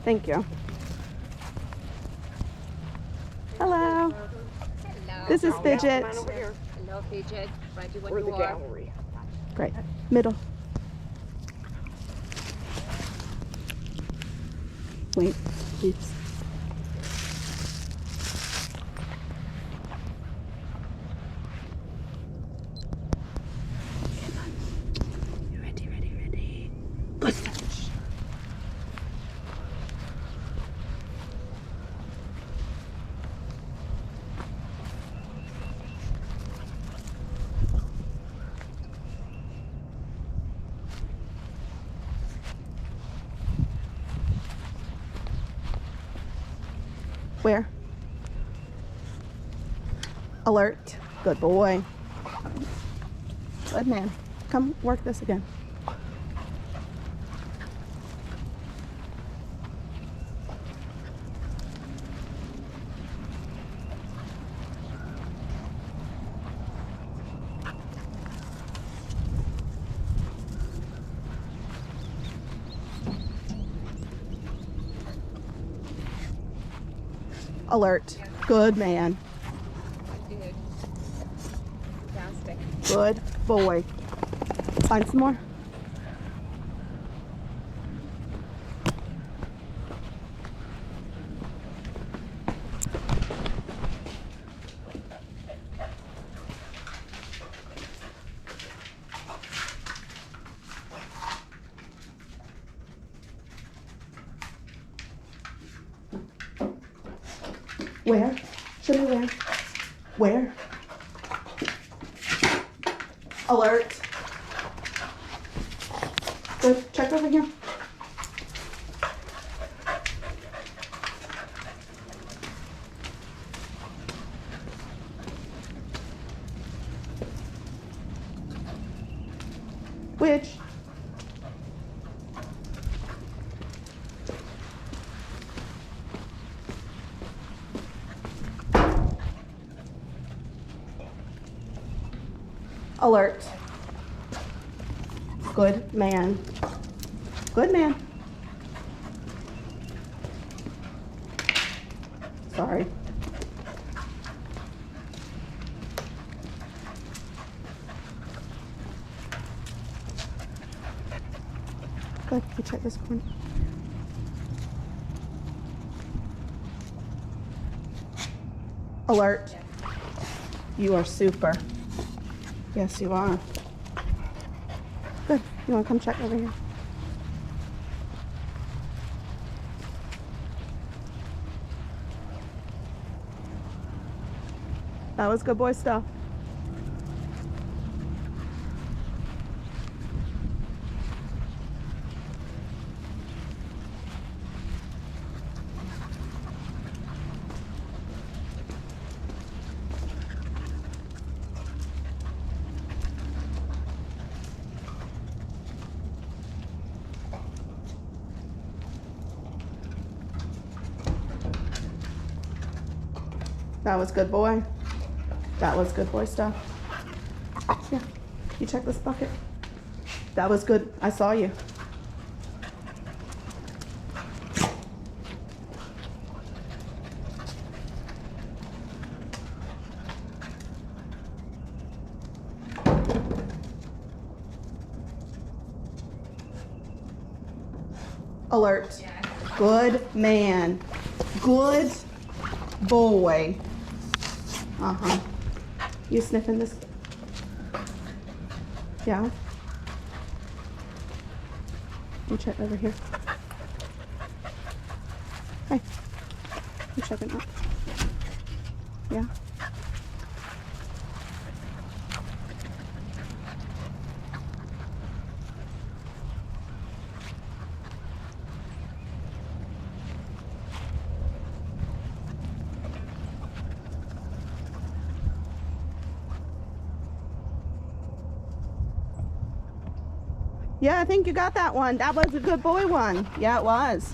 Thank you. Hello. Hello. This is Fidget. Hello, Fidget. Ready when We're you the are. gallery. Great. Middle. Wait, please. Come on. You ready, ready, ready? Good fetch. Where? Alert. Good boy. Good man. Come work this again. Alert. Good man. Good. Fantastic. Good boy. Find some more. Where? Show me where. Where? Alert. Good. Check over here. Which? Alert. Good man. Good man. Sorry. Good. You check this corner. Alert. You are super. Yes, you are. Good. You want to come check over here? That was good boy stuff. That was good boy. That was good boy stuff. Yeah. You check this bucket. That was good. I saw you. Alert. Good man. Good boy. Uh-huh. You sniffing this? Yeah? You check over here. Hey. You checking up? Yeah? Yeah, I think you got that one. That was a good boy one. Yeah, it was.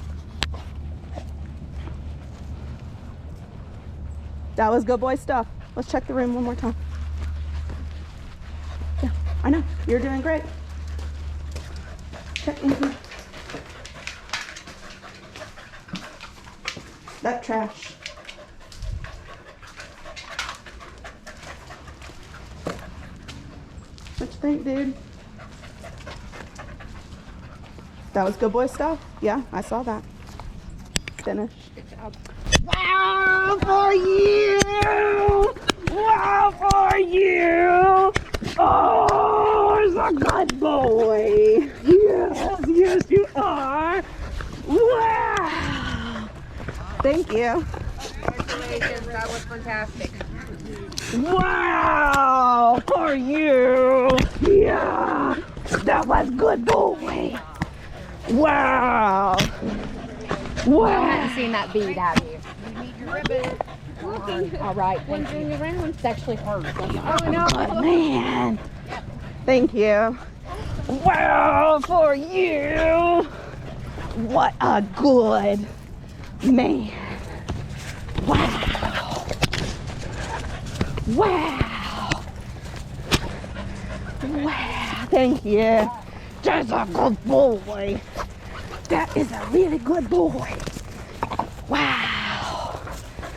That was good boy stuff. Let's check the room one more time. Yeah, I know. You're doing great. Check in here. That trash. What you think, dude? That was good boy stuff? Yeah, I saw that. Finish. Good job. Wow for you! Wow for you! Oh, he's a good boy! Yes, yes you are! Wow! Thank you. Congratulations, that was fantastic. Wow for you! Yeah! That was good boy! Wow! I Wow! hadn't seen that bead, have you? You need your ribbon. All right, thank you. Around. It's actually hurt. Oh no! Good man! Thank you. Wow for you! What a good man! Wow! Wow! Wow! Thank you. That's a good boy. That is a really good boy. Wow!